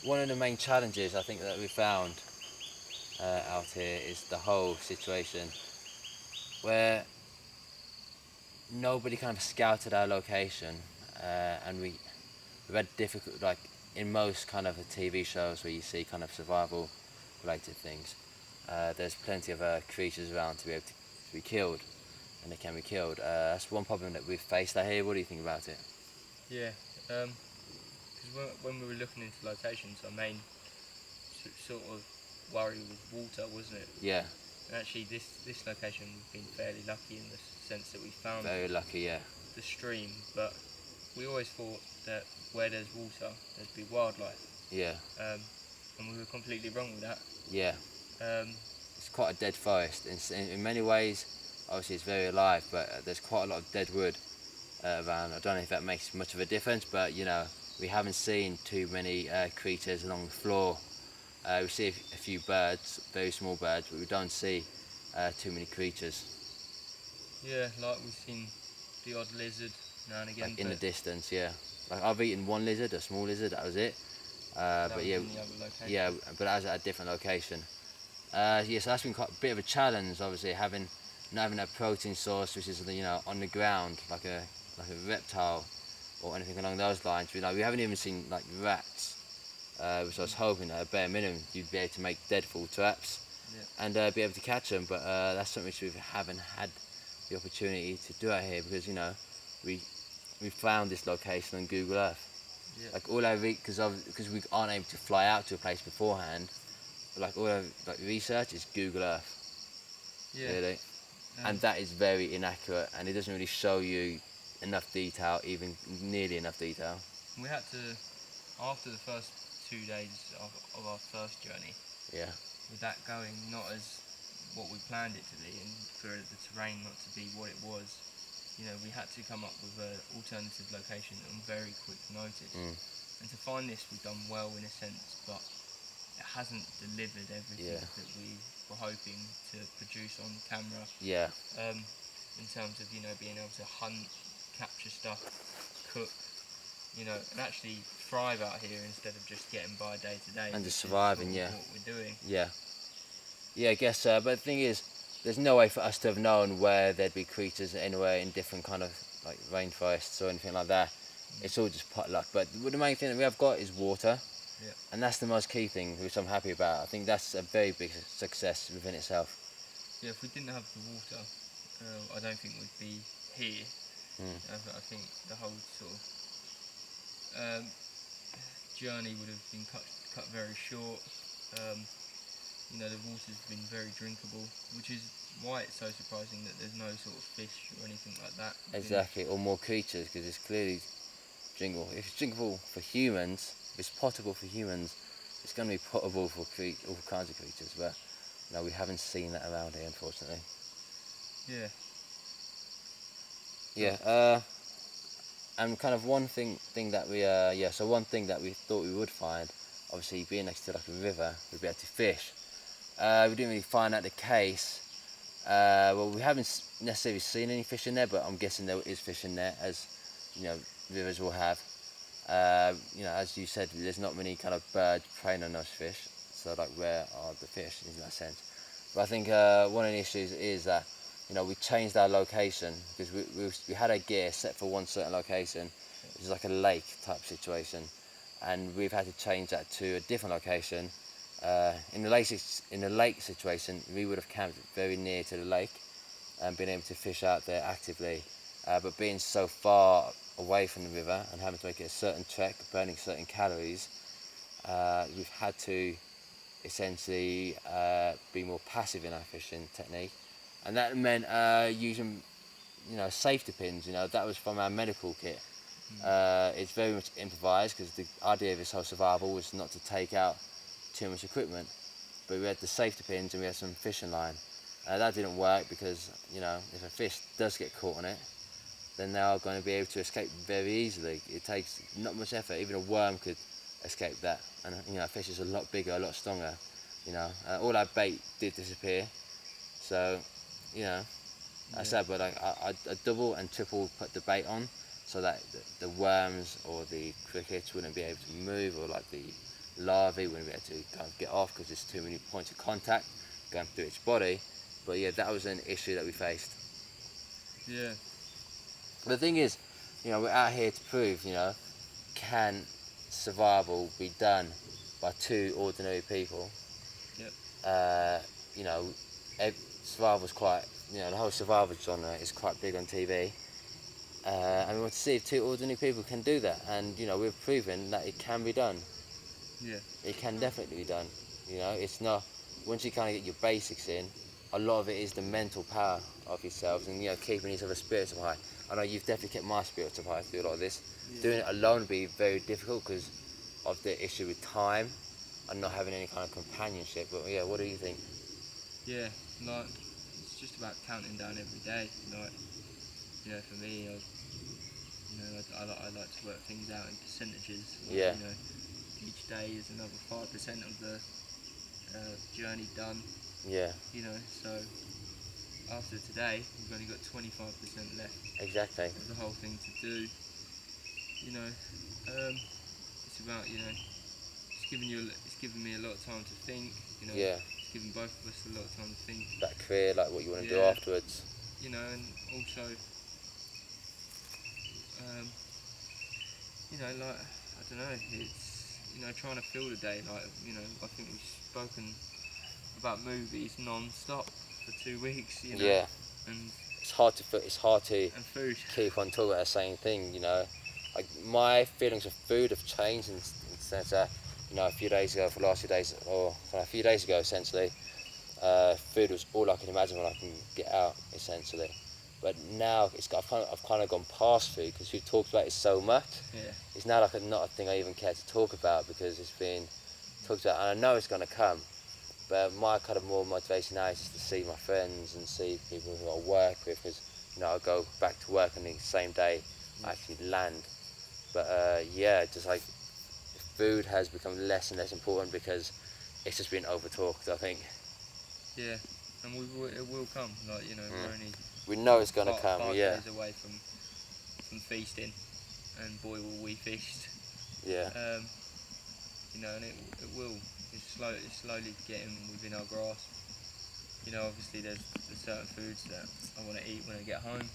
one of the main challenges I think that we found out here is the whole situation where nobody kind of scouted our location, and we've had difficult, like in most kind of TV shows where you see kind of survival related things, there's plenty of creatures around to be able to be killed, and they can be killed. That's one problem that we've faced out here. What do you think about it? Yeah, because when we were looking into locations, our main sort of worry was water, wasn't it? Yeah, And actually, this location we've been fairly lucky in the sense that we found very lucky. Yeah, the stream, but we always thought that where there's water, there'd be wildlife, yeah, and we were completely wrong with that. yeah. Um, It's quite a dead forest. In many ways, obviously it's very alive, but there's quite a lot of dead wood around. I don't know if that makes much of a difference, but you know, we haven't seen too many creatures along the floor. We see a few birds, very small birds, but we don't see too many creatures. yeah, like we've seen the odd lizard now and again, Like in the but distance, yeah. Like I've eaten one lizard, a small lizard, that was it. that But was yeah, in the other location. yeah, but that was at a different location. Yeah, so that's been quite a bit of a challenge, obviously, not having that protein source, which is on the ground, like a reptile or anything along those lines. We haven't even seen like rats, which I was hoping at a bare minimum you'd be able to make deadfall traps Yeah. and be able to catch them. But that's something which we haven't had the opportunity to do out here because we we found this location on Google Earth. Yeah. Like all our because we aren't able to fly out to a place beforehand. Like all our like research is Google Earth, Yeah. really, and that is very inaccurate, and it doesn't really show you enough detail, even nearly enough detail. We had to, after the first 2 days of our first journey, Yeah, with that going not as what we planned it to be, and for the terrain not to be what it was, we had to come up with an alternative location on very quick notice. And to find this, we've done well in a sense, but it hasn't delivered everything Yeah. that we were hoping to produce on camera. yeah, In terms of being able to hunt, capture stuff, cook, and actually thrive out here instead of just getting by day to day. And which just is surviving, sort of yeah. what we're doing. yeah, yeah. I guess. But the thing is, there's no way for us to have known where there'd be creatures anywhere in different kind of like rainforests or anything like that. It's all just potluck. But the main thing that we have got is water. Yeah. And that's the most key thing, which I'm happy about. I think that's a very big success within itself. Yeah, if we didn't have the water, I don't think we'd be here. I think the whole sort of journey would have been cut very short. The water's been very drinkable, which is why it's so surprising that there's no sort of fish or anything like that. Exactly, or more creatures, because it's clearly drinkable. If it's drinkable for humans, if it's potable for humans, it's going to be potable for all kinds of creatures. But no, we haven't seen that around here, unfortunately. Yeah. Yeah. And kind of one thing that we so one thing that we thought we would find, obviously being next to like a river, we'd be able to fish. We didn't really find that the case. Well, we haven't necessarily seen any fish in there, but I'm guessing there is fish in there, as rivers will have. As you said, there's not many kind of birds preying on those fish, so like where are the fish in that sense? But I think one of the issues is that we changed our location because we had our gear set for one certain location, which is like a lake type situation, and we've had to change that to a different location. In the lake situation, we would have camped very near to the lake and been able to fish out there actively. But being so far away from the river and having to make it a certain trek, burning certain calories, we've had to essentially be more passive in our fishing technique, and that meant using safety pins. That was from our medical kit. It's very much improvised because the idea of this whole survival was not to take out too much equipment, but we had the safety pins and we had some fishing line. That didn't work because if a fish does get caught on it, then they are going to be able to escape very easily. It takes not much effort. Even a worm could escape that, and a fish is a lot bigger, a lot stronger. All our bait did disappear, so that's sad. But I double and triple put the bait on so that the worms or the crickets wouldn't be able to move, or like the larvae. We wouldn't be able to kind of get off because there's too many points of contact going through its body. But yeah, that was an issue that we faced. Yeah. But the thing is, we're out here to prove, can survival be done by two ordinary people? Yep. You know, survival's quite, the whole survival genre is quite big on TV. And we want to see if two ordinary people can do that. And, we've proven that it can be done. Yeah. It can definitely be done. It's not, once you kind of get your basics in, a lot of it is the mental power of yourselves and, keeping each other's spirits up high. I know you've definitely kept my spirits up high through a lot of this. Yeah. Doing it alone would be very difficult because of the issue with time and not having any kind of companionship. But yeah, what do you think? Yeah, like, it's just about counting down every day. Like, for me, I like to work things out in percentages. Like, Yeah. Each day is another 5% of the journey done. Yeah. So after today, we've only got 25% left Exactly. of the whole thing to do. It's about, it's giving me a lot of time to think. Yeah. It's giving both of us a lot of time to think. That career, like what you want to do Yeah. afterwards. And also, like, I don't know, it's, trying to fill the day, like, I think we've spoken about movies non-stop for 2 weeks, Yeah. and It's hard to and food. keep on talking about the same thing, Like, my feelings of food have changed in the sense that, a few days ago, for the last few days, or a few days ago, essentially, food was all I can imagine when I can get out, essentially. But now I've kind of gone past food because we've talked about it so much. Yeah. It's now like not a thing I even care to talk about because it's been talked about, and I know it's going to come. But my kind of more motivation now is just to see my friends and see people who I work with because, I go back to work on the same day I actually land. But yeah, just like food has become less and less important because it's just been over-talked, I think. Yeah, and it will come. Like, we're only We know it's going to come, 5 yeah. days away from feasting, and boy will we feast. Yeah. And it will. It's slowly getting within our grasp. Obviously there's certain foods that I want to eat when I get home.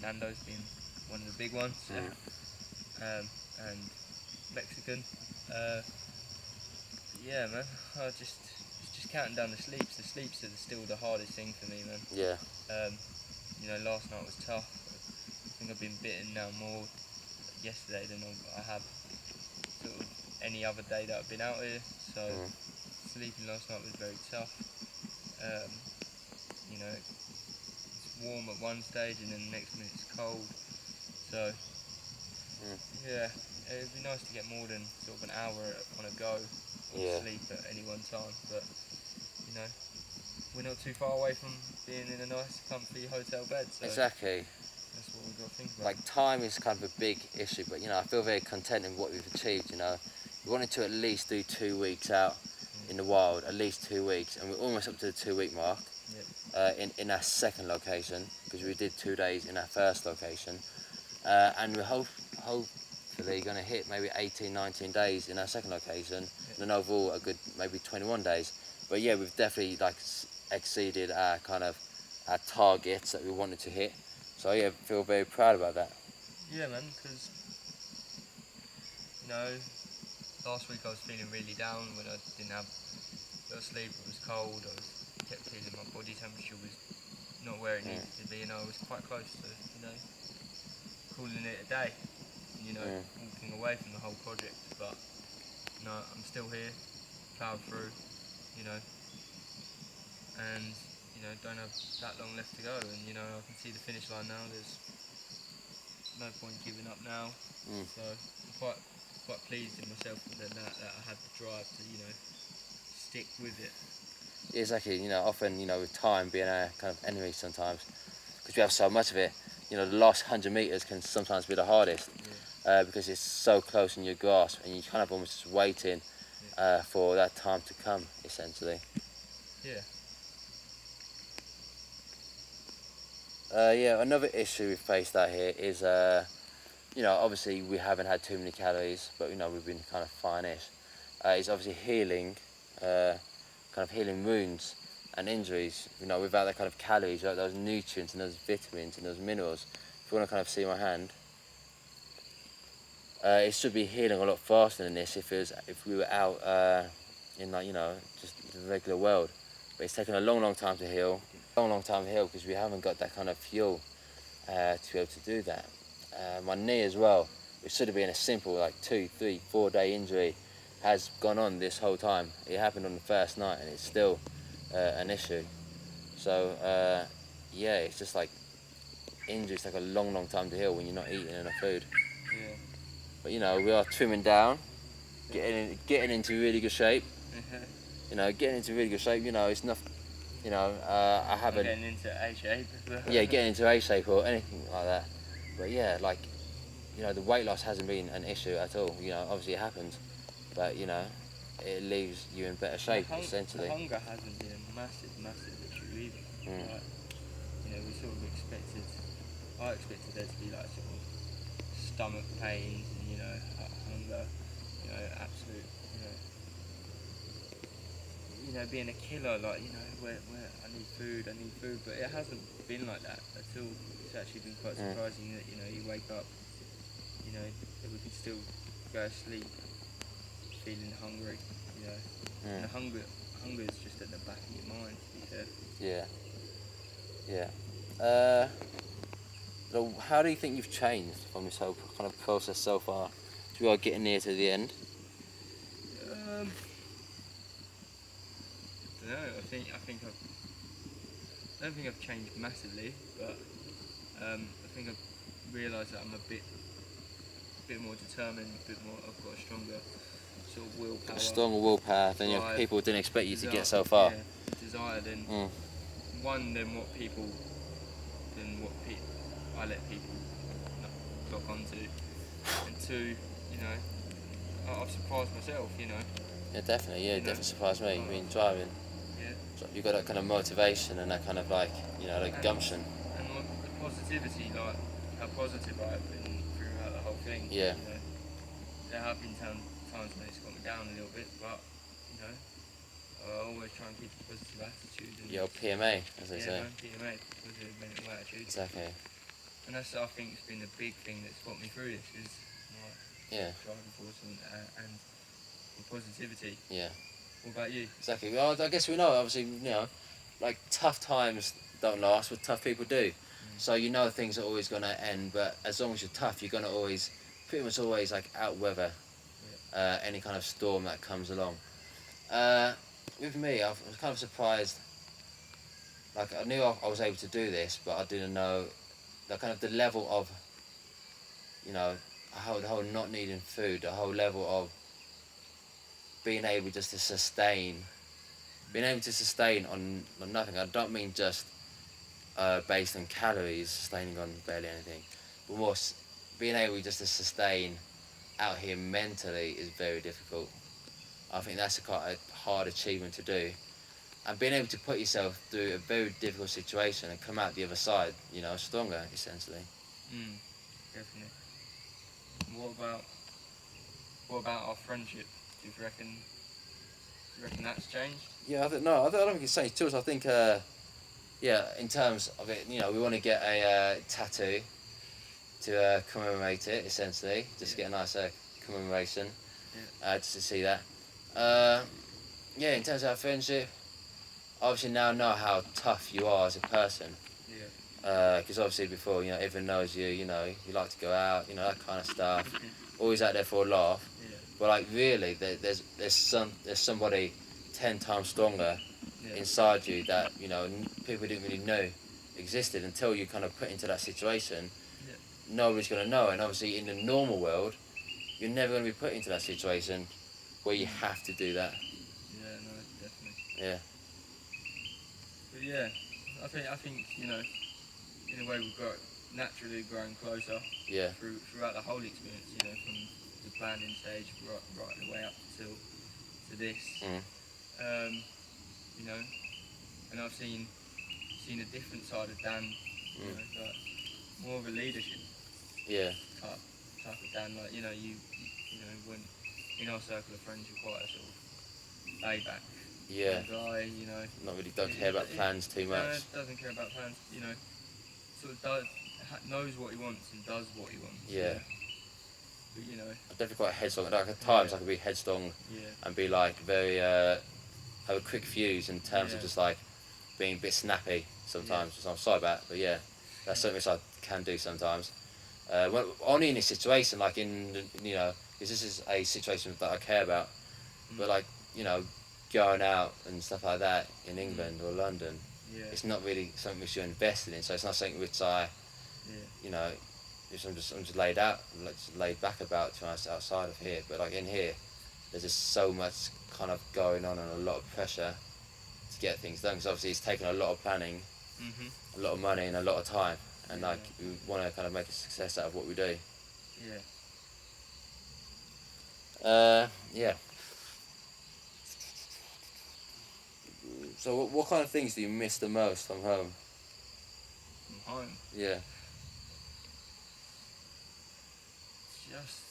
Nando's being one of the big ones. And Mexican. Yeah, man. It's just counting down the sleeps. The sleeps are still the hardest thing for me, man. Yeah. Last night was tough. I think I've been bitten now more yesterday than I have sort of any other day that I've been out here. So sleeping last night was very tough. It's warm at one stage and then the next minute it's cold. So yeah, it'd be nice to get more than sort of an hour on a go of sleep at any one time. But we're not too far away from being in a nice, comfy hotel bed. So Exactly. that's what we've got to think about. Like, time is kind of a big issue, but I feel very content in what we've achieved. We wanted to at least do 2 weeks out in the wild, at least 2 weeks, and we're almost up to the 2-week mark. Yep. In our second location, because we did 2 days in our first location, and we're hopefully going to hit maybe 18, 19 days in our second location, and then overall a good maybe 21 days. But yeah, we've definitely exceeded our our targets that we wanted to hit. So yeah, feel very proud about that. Yeah, man, because last week I was feeling really down when I didn't have little sleep. It was cold. I kept feeling my body temperature was not where it needed to be, and I was quite close to calling it a day. Walking away from the whole project. But I'm still here, plowed through. And don't have that long left to go, and I can see the finish line now. There's no point giving up now. So I'm quite pleased in myself that I had the drive to stick with it. Exactly. Often with time being our kind of enemy sometimes, because we have so much of it. The last 100 meters can sometimes be the hardest because it's so close in your grasp, and you kind of almost just waiting for that time to come, essentially. Yeah. Yeah, another issue we've faced out here is, obviously we haven't had too many calories, but we've been kind of fine-ish. is obviously healing, kind of healing wounds and injuries. You know, without that kind of calories, without those nutrients and those vitamins and those minerals. If you want to kind of see my hand, it should be healing a lot faster than this if we were out in, like, you know, just the regular world. But it's taken a long time to heal. Long time to heal because we haven't got that kind of fuel to be able to do that. My knee as well, which should have been a simple like 2, 3, 4 day injury, has gone on this whole time. It happened on the first night and it's still an issue. So yeah, it's just like injuries take a long time to heal when you're not eating enough food. Yeah. But you know, we are trimming down, getting into really good shape. You know, getting into really good shape. You know, it's not. You know, I haven't. Getting into A shape. Yeah, getting into A shape or anything like that. But yeah, like, you know, the weight loss hasn't been an issue at all. You know, obviously it happens, but you know, it leaves you in better shape essentially. The hunger hasn't been a massive issue either. Like, you know, we sort of I expected there to be like sort of stomach pains and, you know, hunger, you know, absolute, you know, being a killer, like, you know, where I need food, but it hasn't been like that at all. It's actually been quite surprising that, you know, you wake up, you know, that we can still go to sleep feeling hungry, you know, and the hunger is just at the back of your mind, to be fair. Yeah. So how do you think you've changed from this whole kind of process so far? We are getting near to the end. I don't know. I don't think I've changed massively, but I think I've realised that I'm a bit more determined, I've got a stronger sort of willpower. A stronger willpower than your people didn't expect you to get so far. Yeah, desire than what I let people clock onto, and two, you know, I've surprised myself, you know. Yeah, definitely. Yeah, definitely surprised me. I mean, driving. Yeah. So you've got that kind of motivation and that kind of like, you know, like gumption. And the positivity, like how positive I have been throughout the whole thing. Yeah. You know, there have been times when it's got me down a little bit, but you know, I always try and keep a positive attitude. And Your PMA, as they say. Man, PMA, positive mental attitude. Exactly. And that's, I think, it's been the big thing that's got me through this is like driving force and positivity. Yeah. What about you? Exactly. Well, I guess we know, obviously, you know, like tough times don't last, but tough people do. So you know things are always going to end, but as long as you're tough, you're going to pretty much always like outweather any kind of storm that comes along. With me, I was kind of surprised. Like, I knew I was able to do this, but I didn't know the level of, you know, the whole not needing food, the whole level of being able just to sustain on nothing. I don't mean just based on calories, sustaining on barely anything, but more being able just to sustain out here mentally is very difficult. I think that's quite a hard achievement to do, and being able to put yourself through a very difficult situation and come out the other side, you know, stronger essentially. Definitely. What about our friendship? Do you reckon that's changed? Yeah, I don't think it's changed too much. I think, in terms of it, you know, we want to get a tattoo to commemorate it, essentially. Just get a nice commemoration, just to see that. In terms of our friendship, obviously now know how tough you are as a person. Because obviously before, you know, everyone knows you, you know, you like to go out, you know, that kind of stuff. Always out there for a laugh. But like really, there's somebody 10 times stronger inside you that, you know, people didn't really know existed until you kind of put into that situation. Nobody's going to know, and obviously in the normal world, you're never going to be put into that situation where you have to do that. Yeah, no, definitely. Yeah. But yeah, I think you know, in a way we've naturally grown closer. Yeah. Throughout the whole experience, you know, from the planning stage right the way up to this. You know, and I've seen a different side of Dan. You know, like more of a leadership. Yeah. Type of Dan, like, you know, you know, when in our circle of friends, you're quite a sort of laid back Yeah. guy, you know. Not really, don't care about plans too much. Doesn't care about plans, you know. Sort of knows what he wants and does what he wants. Yeah. But, you know. I'm definitely quite headstrong. Like at times I can be headstrong and be like very have a quick fuse in terms of just like being a bit snappy sometimes. So I'm sorry about it, but yeah, that's something which I can do sometimes. Well, only in this situation, like you know, because this is a situation that I care about. But like, you know, going out and stuff like that in England or London, it's not really something which you're invested in. So it's not something which you know, I'm just laid out, like, just laid back about to us outside of here. But like in here, there's just so much kind of going on and a lot of pressure to get things done. Because obviously it's taken a lot of planning, a lot of money and a lot of time. And like we want to kind of make a success out of what we do. Yeah. So what kind of things do you miss the most from home? From home? Yeah. Just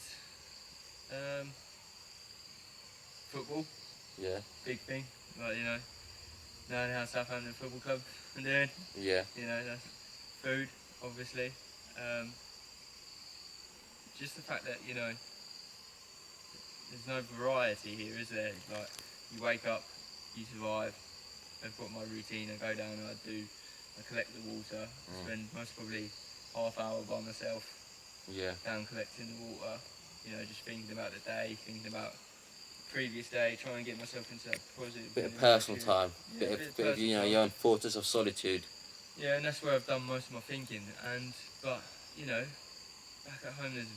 football. Yeah. Big thing. Like, you know, knowing how Southampton Football Club are doing. Yeah. You know, that's food, obviously. Just the fact that, you know, there's no variety here, is there? Like, you wake up, you survive. I've got my routine. I go down and I collect the water. Spend most probably half hour by myself. Yeah. Down collecting the water. You know, just thinking about the day, thinking about the previous day, trying to get myself into that positive. Bit of personal attitude. time. Yeah, bit of you know, your own fortress of solitude. Yeah, and that's where I've done most of my thinking. But you know, back at home there's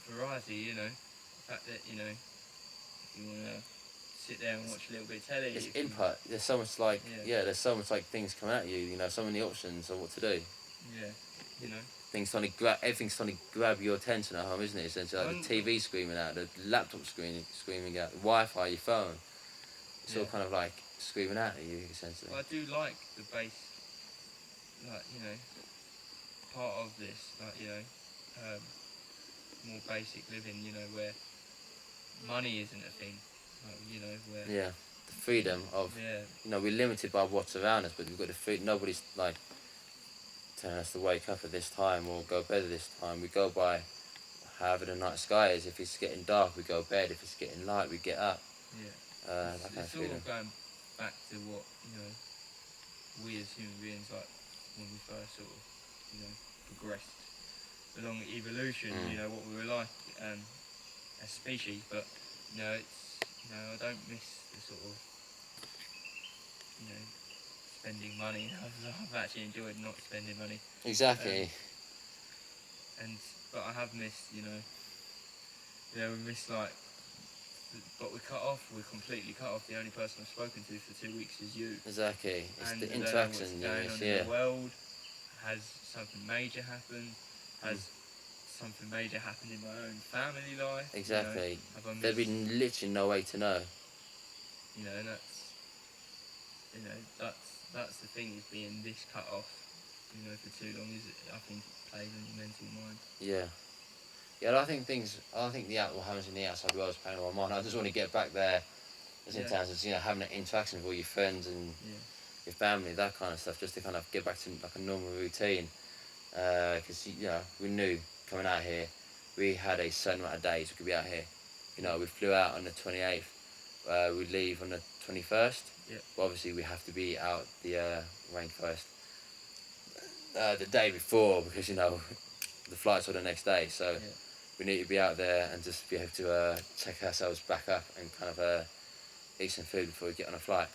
variety. You know, the fact that, you know, if you wanna sit there and watch a little bit of telly. It's input. There's so much like there's so much like things coming at you. You know, so many options on what to do. Yeah, you know. Everything's trying to grab your attention at home, isn't it? Essentially, like the TV screaming out, the laptop screaming out, the Wi-Fi, your phone. It's all kind of like screaming out at you, essentially. Well, I do like the base, like, you know, part of this, like, you know, more basic living, you know, where money isn't a thing, like, you know, where... Yeah, the freedom of, you know, we're limited by what's around us, but we've got the freedom. Nobody's like telling us to wake up at this time or go to bed at this time. We go by however the night sky is. If it's getting dark, we go to bed. If it's getting light, we get up. Yeah. It's all going back to what, you know, we as human beings, like, when we first sort of, you know, progressed along evolution, you know, what we were like as a species. But, you know, it's, you know, I don't miss the sort of, you know, spending money. I've actually enjoyed not spending money. Exactly. But I have missed, you know, we missed, like, but we're cut off. We're completely cut off. The only person I've spoken to for 2 weeks is you. Exactly. It's and the interaction. What's going on in the world? Has something major happened? Has something major happened in my own family life? Exactly. You know, there'd be literally no way to know. You know, and that's the thing, is being this cut off, you know, for too long. Is I think plays on your mental mind. Yeah. Yeah, I think what happens in the outside world is playing on my mind. I just want to get back there, as in terms of, you know, having an interaction with all your friends and your family, that kind of stuff, just to kind of get back to like a normal routine. Because you know, we knew coming out here, we had a certain amount of days we could be out here. You know, we flew out on the 28th. We leave on the 21st. Yeah. But obviously, we have to be out the rainforest the day before, because, you know, the flight's on the next day. So we need to be out there and just be able to check ourselves back up and kind of eat some food before we get on a flight.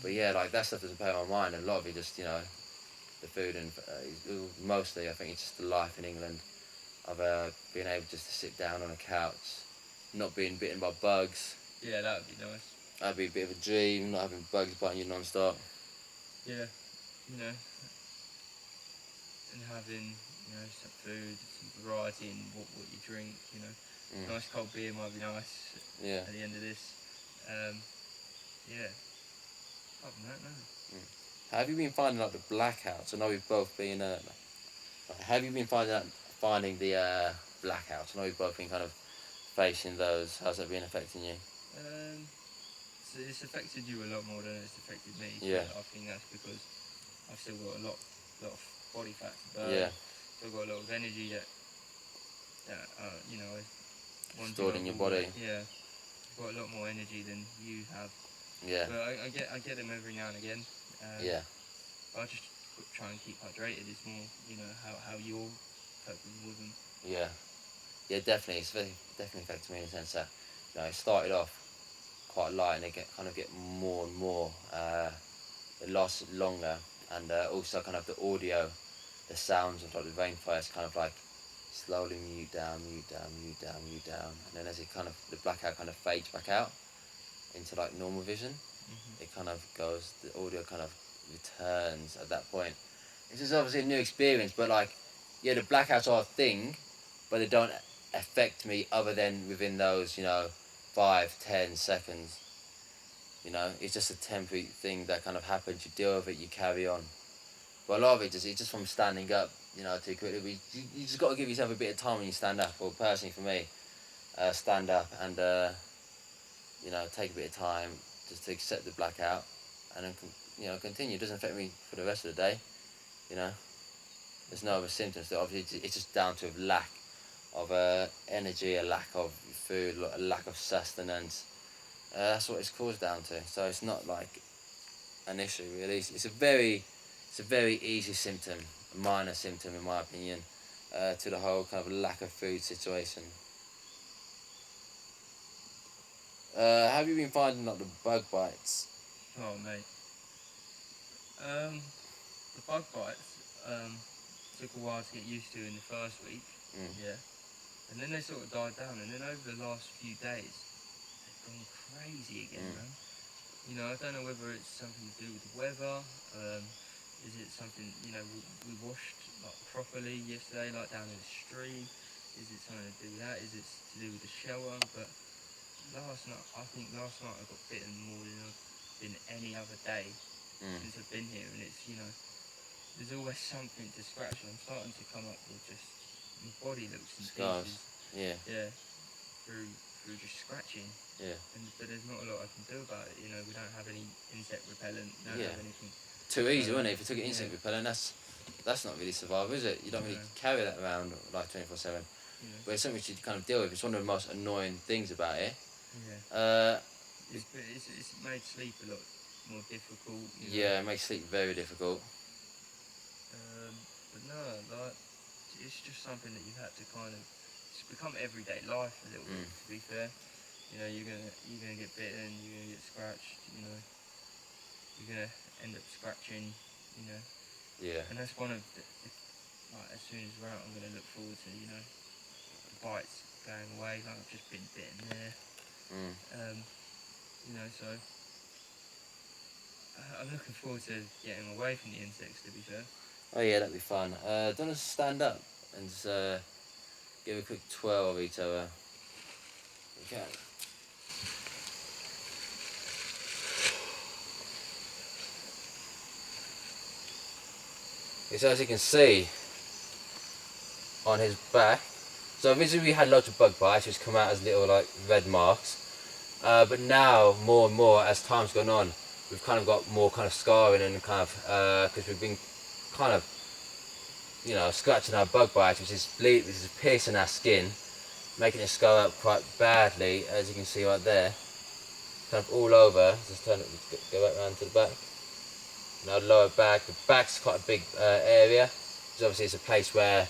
But yeah, like, that stuff doesn't play on my mind. And a lot of it just, you know, the food and mostly I think it's just the life in England of being able just to sit down on a couch, not being bitten by bugs. Yeah, that would be nice. That'd be a bit of a dream, not having bugs biting you non-stop. Yeah, you know, and having, you know, some food, some variety in what you drink, you know. Nice cold beer might be nice at the end of this. Yeah. Other than that, no. Have you been finding like the blackouts? I know we've both been. Have you been finding the blackouts? I know we've both been kind of facing those? How's that been affecting you? So it's affected you a lot more than it's affected me. Yeah. But I think that's because I've still got a lot of body fat to burn. Yeah. Still got a lot of energy that you know, one Stored thing in your I've always- body. Yeah, I've got a lot more energy than you have. Yeah. But I get them every now and again. Yeah. I just try and keep hydrated. It's more, you know, how you're coping with them. Yeah. Yeah, definitely. It's definitely affected me in the sense that, you know, it started off quite light and it get more and more. It lasts longer, and also kind of the audio, the sounds of like the rainforest kind of like slowly mute down, and then as it kind of the blackout kind of fades back out into like normal vision, it kind of goes. The audio kind of returns at that point. This is obviously a new experience, but like, yeah, the blackouts are a thing, but they don't affect me other than within those, you know, 5-10 seconds. You know, it's just a temporary thing that kind of happens. You deal with it, you carry on. But a lot of it's just from standing up, you know, too quickly. You just got to give yourself a bit of time when you stand up. Or personally, for me, stand up and you know, take a bit of time just to accept the blackout, and then you know, continue. It doesn't affect me for the rest of the day. You know, there's no other symptoms. So obviously, it's just down to a lack of energy, a lack of food, a lack of sustenance. That's what it's caused down to. So it's not like an issue really. It's a very easy symptom, a minor symptom in my opinion, to the whole kind of lack of food situation. How have you been finding like the bug bites? Oh mate. The bug bites took a while to get used to in the first week. Yeah. And then they sort of died down, and then over the last few days, they've gone crazy again, man. You know, I don't know whether it's something to do with the weather. Is it something, you know, we washed like properly yesterday, like down in the stream? Is it something to do with that? Is it to do with the shower? But I think last night I got bitten more than I've been any other day since I've been here, and it's, you know, there's always something to scratch, and I'm starting to come up with just, my body looks in Scars. pieces. Yeah. Through just scratching. Yeah. But there's not a lot I can do about it. You know, we don't have any insect repellent. We don't have anything. Too easy, wasn't it? If you took an insect repellent, that's not really survival, is it? You don't really carry that around like 24/7. But it's something you kind of deal with. It's one of the most annoying things about it. It's made sleep a lot more difficult. Yeah, it makes sleep very difficult. But no, like, it's just something that you've had to kind of, it's become everyday life a little bit, to be fair. You know, you're gonna get bitten, you're gonna get scratched, you know, you're gonna end up scratching, you know. Yeah. And that's one of the like, as soon as we're out, I'm gonna look forward to, you know, the bites going away. Like, I've just been bitten there. You know, so I'm looking forward to getting away from the insects, to be fair. Oh yeah, that'd be fun. Do you want to stand up and just give a quick twirl of each other? Okay. So as you can see on his back, so originally we had lots of bug bites which come out as little like red marks, but now more and more as time's gone on, we've kind of got more kind of scarring and kind of because we've been kind of, you know, scratching our bug bites, which is piercing our skin, making it scar up quite badly, as you can see right there, kind of all over. Just turn it, go back round to the back. Now lower back. The back's quite a big area, because obviously it's a place where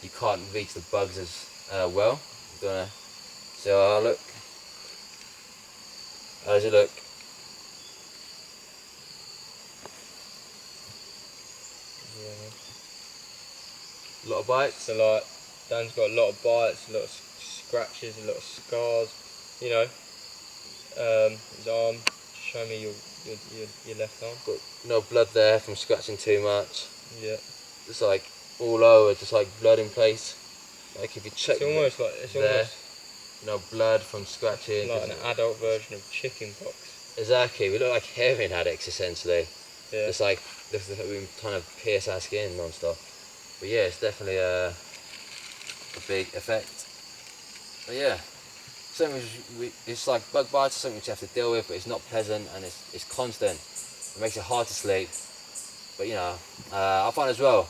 you can't reach the bugs as well. You're gonna see how I look. How does it look? A lot of bites. So like, Dan's got a lot of bites, a lot of scratches, a lot of scars. You know, his arm. Show me your left arm. Got no blood there from scratching too much. Yeah. Just like all over, just like blood in place. Like if you check, it's almost like it's there, almost no blood from scratching. like an adult version of chicken pox. Exactly. We look like heroin addicts essentially. Yeah. Just like we've been trying to pierce our skin non-stop. But yeah, it's definitely a big effect. But yeah, something it's like bug bites, something which you have to deal with, but it's not pleasant and it's constant. It makes it hard to sleep. But you know, I find as well,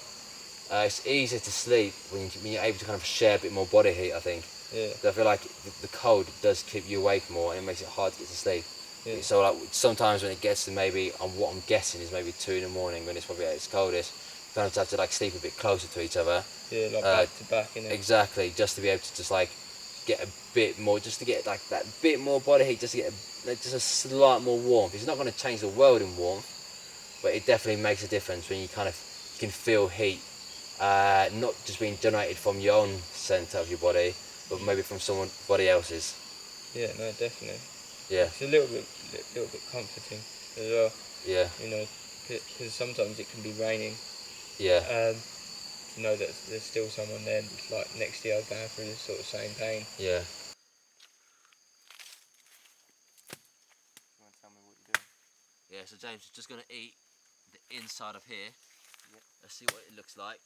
it's easier to sleep when you're able to kind of share a bit more body heat, I think. Yeah. I feel like the cold does keep you awake more and it makes it hard to get to sleep. Yeah. So like sometimes when it gets to maybe, what I'm guessing is maybe 2 in the morning when it's probably at its coldest, you kind of have to like sleep a bit closer to each other. Yeah, like back to back, innit? Exactly, just to be able to just like get a bit more, just to get like that bit more body heat, just to get just a slight more warmth. It's not going to change the world in warmth, but it definitely makes a difference when you can feel heat, not just being generated from your own centre of your body, but maybe from somebody else's. Yeah, no, definitely. Yeah. It's a little bit comforting as well. Yeah. You know, because sometimes it can be raining. Yeah. To know that there's still someone there, like next to you, going through this sort of same pain. Yeah. You want to tell me what you're doing? Yeah. So James is just gonna eat the inside of here. Yep. Let's see what it looks like.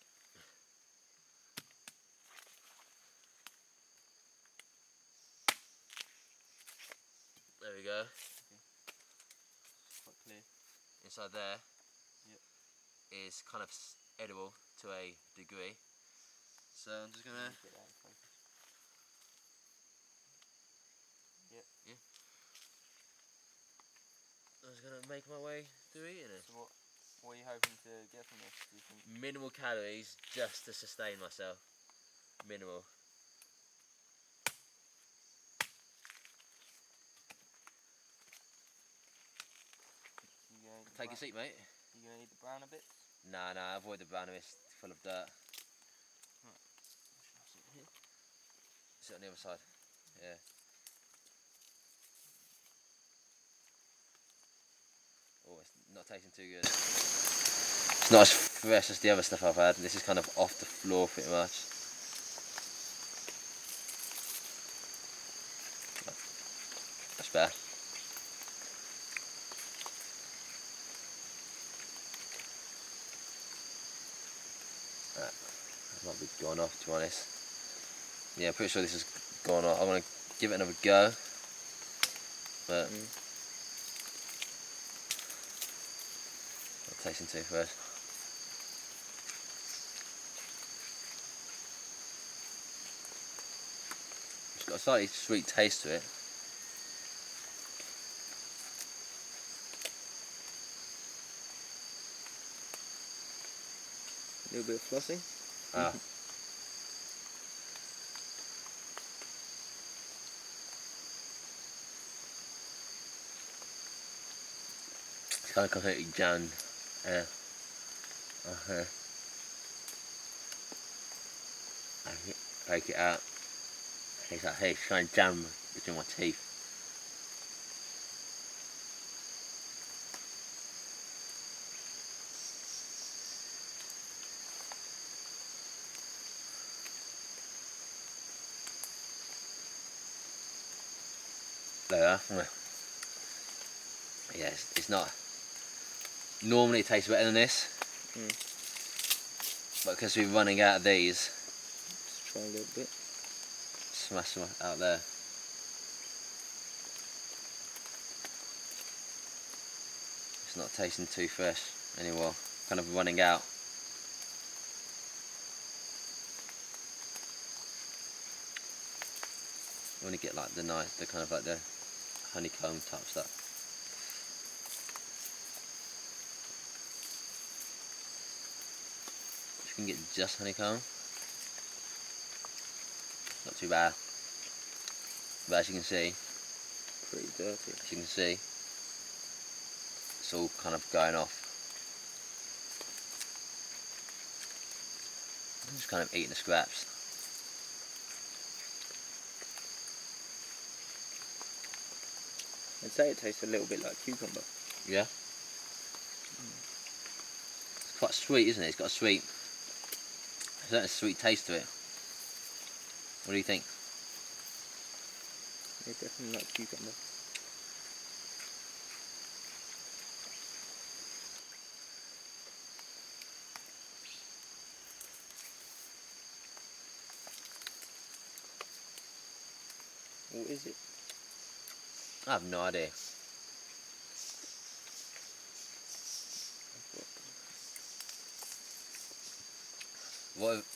There we go. Okay. Quite clear. Inside there. Yep. Is kind of edible to a degree. So I'm just gonna get that in focus. Yep. Yeah. I'm just gonna make my way through eating it. So what are you hoping to get from this, do you think? Minimal calories just to sustain myself. Minimal. Take a seat, mate. You gonna eat the browner bits? Nah, avoid the browner, it's full of dirt. Right. Sit here. Sit on the other side. Yeah. Oh, it's not tasting too good. It's not as fresh as the other stuff I've had. This is kind of off the floor pretty much. That's better. That might be gone off, to be honest. Yeah, I'm pretty sure this has gone off. I'm going to give it another go. But not tasting too fresh. It's got a slightly sweet taste to it. A little bit of flossing. Ah. It's kind of completely jammed. I break it out. It's like, hey, it's kind of jam between my teeth. There we are. Yeah, it's not. Normally it tastes better than this, but because we're running out of these, Let's try a little bit. smash them out there. It's not tasting too fresh anymore. Kind of running out. I want to get like the kind of like the honeycomb type stuff. If you can get just honeycomb, not too bad. But as you can see, Pretty dirty. as you can see, it's all kind of going off. I'm just kind of eating the scraps. I'd say it tastes a little bit like cucumber. Yeah. It's quite sweet, isn't it? It's got a certain sweet taste to it. What do you think? Yeah, definitely like cucumber. What is it? I have no idea.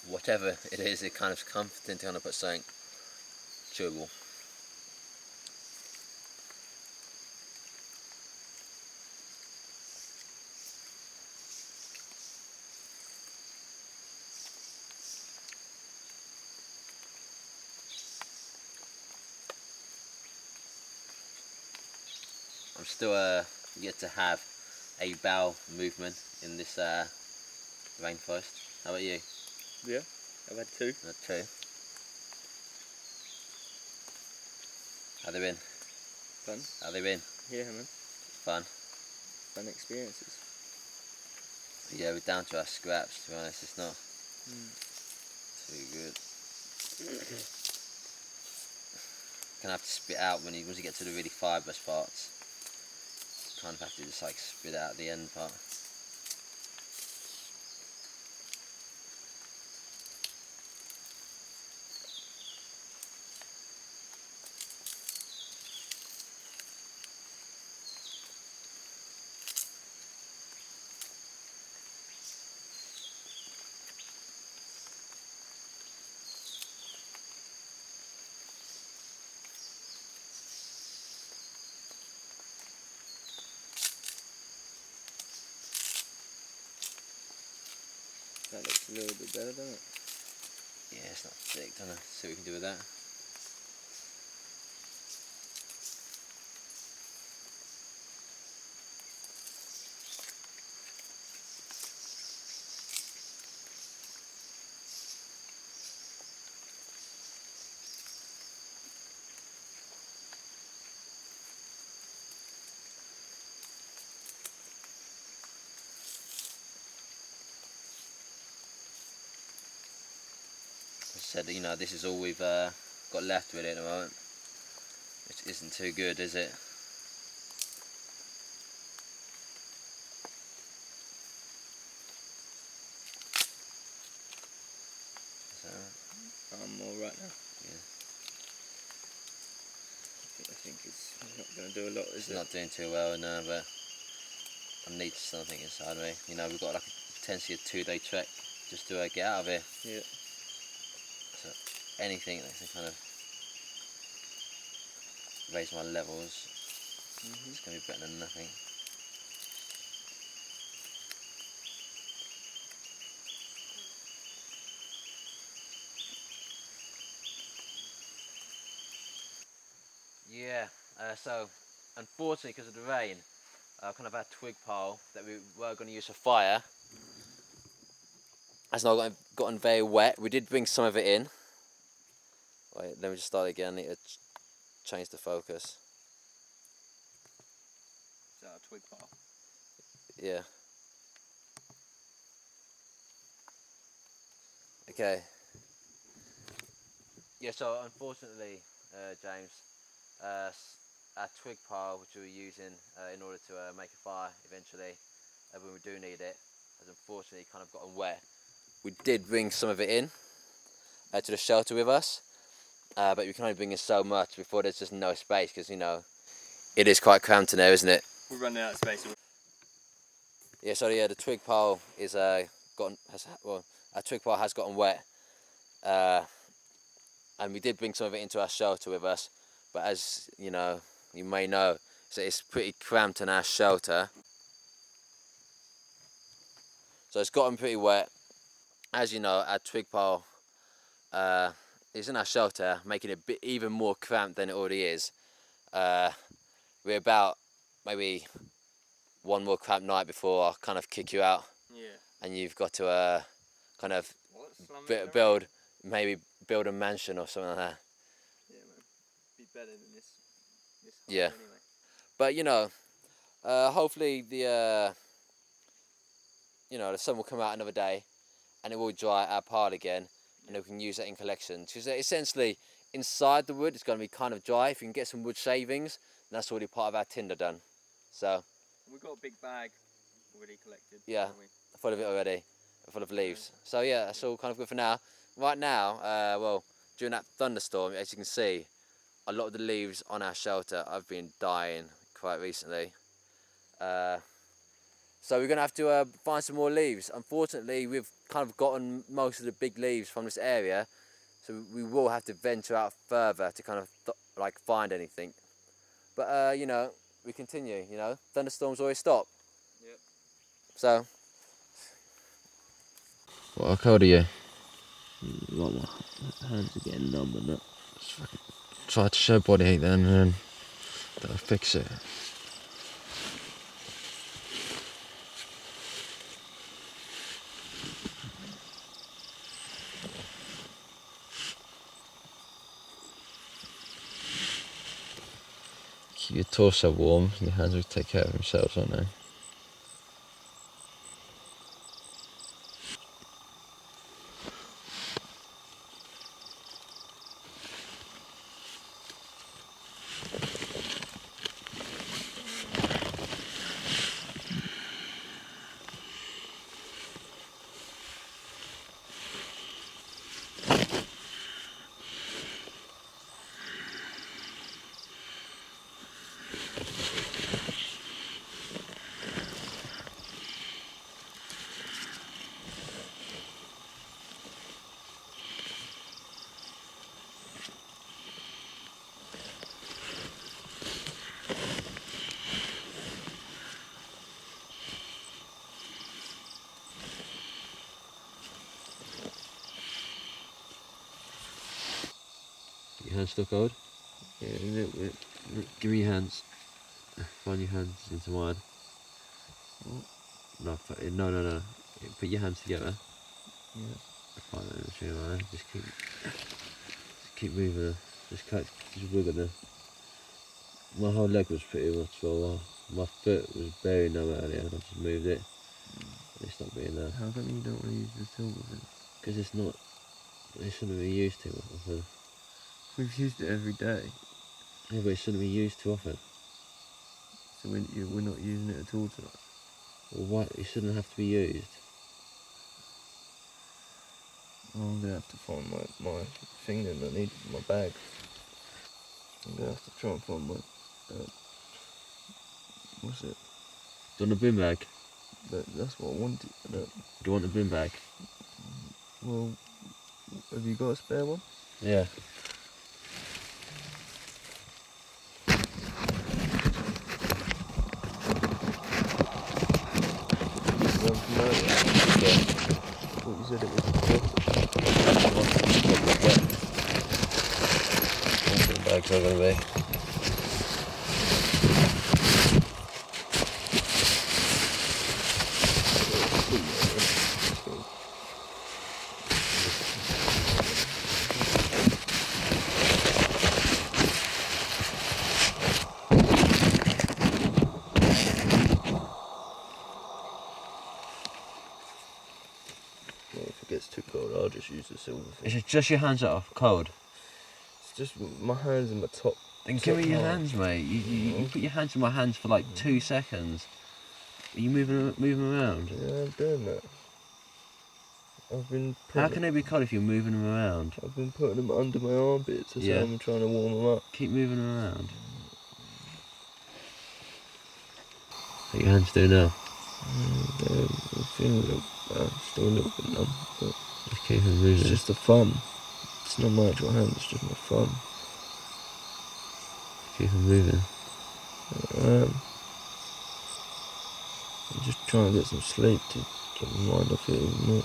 Whatever it is, it kind of comforting to kind of put something chewable. I'm still yet to have a bowel movement in this rainforest. How about you? Yeah, I've had 2. Not true. How they been? Fun. How they been? Yeah, man. Fun. Fun experiences. But yeah, we're down to our scraps. To be honest, it's not too good. Gonna have to spit out once you get to the really fibrous parts. Kind of have to just like spit out the end part. That looks a little bit better, doesn't it? Yeah, it's not thick. Don't know. See what we can do with that. Said, you know, this is all we've got left with it at the moment, which isn't too good, is it? So, I'm all right now. yeah, I think it's not going to do a lot, is it's it? not doing too well now, but I need something inside me. You know, we've got like potentially a 2-day trek just to get out of here. Yeah. So anything that can kind of raise my levels, it's going to be better than nothing. Yeah, so unfortunately because of the rain, kind of our twig pile that we were going to use for fire has now gotten very wet. We did bring some of it in. Wait, let me just start again. I need to change the focus. Is that a twig pile? Yeah. Okay. Yeah, so unfortunately, James, our twig pile, which we were using in order to make a fire eventually, when we do need it, has unfortunately kind of gotten wet. We did bring some of it in to the shelter with us, but we can only bring in so much before there's just no space, because, you know, it is quite cramped in there, isn't it? We're running out of space. Yeah, so yeah, the twig pile is our twig pile has gotten wet, and we did bring some of it into our shelter with us, but as you know, you may know, so it's pretty cramped in our shelter. So it's gotten pretty wet. As you know, our twig pile is in our shelter, making it a bit even more cramped than it already is. We're about maybe one more cramped night before I'll kind of kick you out. Yeah. And you've got to kind of build a mansion or something like that. Yeah, man. Be better than this Yeah. anyway. But you know, hopefully the sun will come out another day, and it will dry our pile again, and we can use that in collection. Because essentially, inside the wood, it's going to be kind of dry. If you can get some wood shavings, that's already part of our tinder done. So. We've got a big bag already collected. Yeah. Full of it already, full of leaves. So yeah, that's all kind of good for now. Right now, well, during that thunderstorm, as you can see, a lot of the leaves on our shelter have been dying quite recently. So we're going to have to find some more leaves. Unfortunately, we've kind of gotten most of the big leaves from this area, so we will have to venture out further to kind of like find anything. But you know, we continue. You know, thunderstorms always stop. Yep. So. What, how cold are you? Like my hands are getting numb and that. Try to show body heat then, and then that'll fix it. Keep your torso warm, your hands will take care of themselves, won't they? Your hands still cold? Yeah, a little bit. Give me your hands. Find your hands into mine. What? No. Put your hands together. Yeah. Fine, man. Just keep moving. Just wiggle them. My whole leg was pretty much swollen. My foot was very numb earlier, and I just moved it. And it's not being there. How come you don't want to use the silver then? Because it's not. It shouldn't be used too often. We've used it every day. Yeah, but it shouldn't be used too often. So we're not using it at all tonight. Well, why? It shouldn't have to be used. Oh, I'm gonna have to find my thing then. I need my bag. I'm gonna have to try and find my. What's it? Do you want a bin bag? That's what I wanted. Do you want a bin bag? Well, have you got a spare one? Yeah. I thought you said it was Bin bags are going to be. If it gets too cold, I'll just use the silver thing. Is it just your hands that are cold? It's just my hands and my top. Then give me your hands, mate. You put your hands in my hands for like 2 seconds. Are you moving around? Yeah, I'm doing that. How can they be cold if you're moving them around? I've been putting them under my armpits. That's how I'm trying to warm them up. Keep moving them around. How your hands do now? I'm feeling a little bad. Still a little bit numb, but Just keep them moving. it's just the thumb. It's not my actual hand. It's just my thumb. Keep them moving. I'm just trying to get some sleep to get my mind off it even more.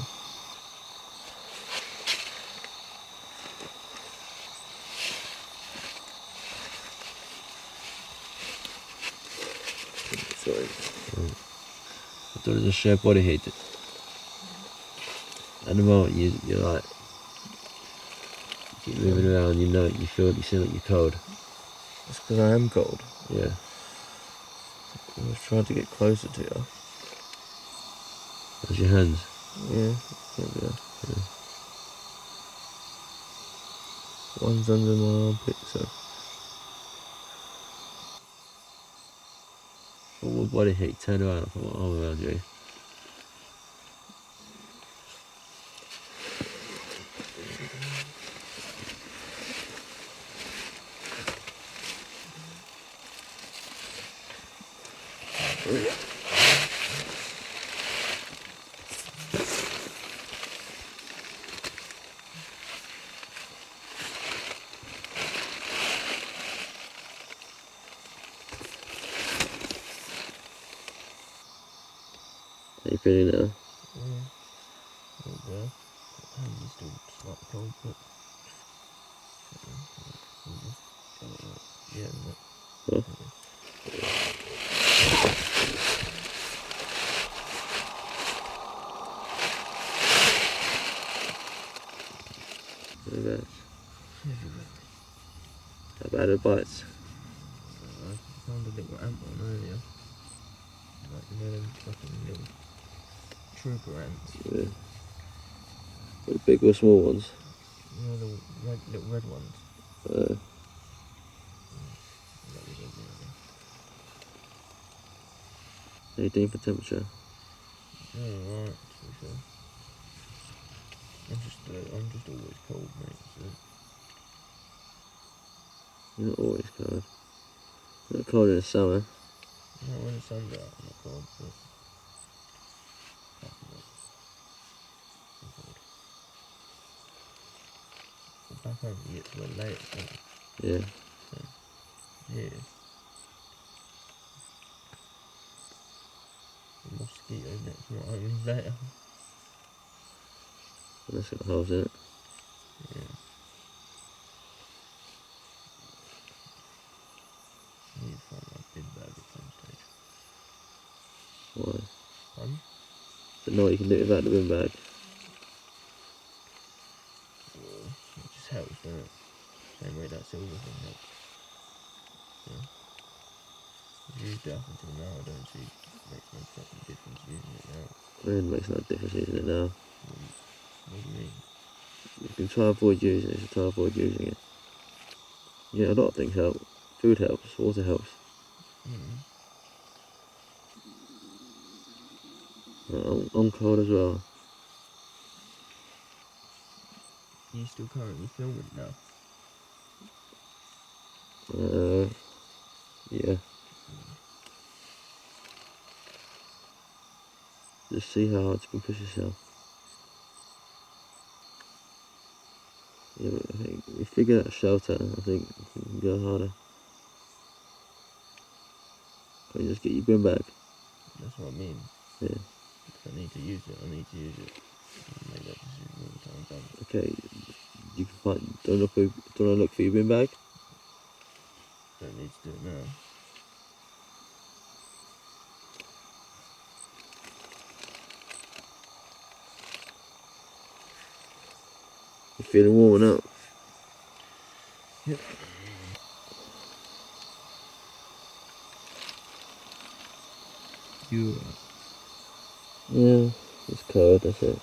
Sorry. I thought it was a shared body heat. At the moment, you're like, keep moving around, you feel like you're cold. That's because I am cold. Yeah. I was trying to get closer to you. How's your hands? Yeah, maybe. One's under my armpit, so. Full body heat, turn around, I put my arm around you. How you feeling now? Yeah. Oh, well. Hands are still slightly cold, but. Yeah, Huh? Whereabouts? How bad are the bites? I found a little ant one earlier. Like, you know, them fucking little trooper ants. Yeah. The big or small ones? You know, the little red ones. Uh, That was ugly, I think. how you doing for temperature? Alright, to be fair. I'm just always cold, mate, so. You're not always cold. You're not cold in the summer. No, when the sun's out, I'm not cold, but. Apart from that, I'm cold. But back home, you get to wear layers, don't you? Yeah. So, here, the mosquito net's my only layer. And that's got holes in it. Yeah. I need to find my bin bag at some stage. Why? Pardon? So know what you can do without the bin bag. Well, it just helps, doesn't it? Same way that silver thing helps. Yeah. I've used it up until now, I don't see it makes no fucking difference using it now. It makes no difference using it now. What do you mean? You can try avoid using it, so try avoid using it. Yeah, a lot of things help. Food helps, water helps. I'm cold as well. Are you still currently filming now? Yeah. Just see how hard you can push yourself. Yeah, but I think we figure out shelter. I think we can go harder. Can you just get your bin bag? That's what I mean. Yeah. If I need to use it, I need to use it. I'll make that decision when the time comes. Okay. You can find. Don't look for your bin bag. Don't need to do it now. You're feeling warming up. Yep. You Yeah. It's cold. That's it.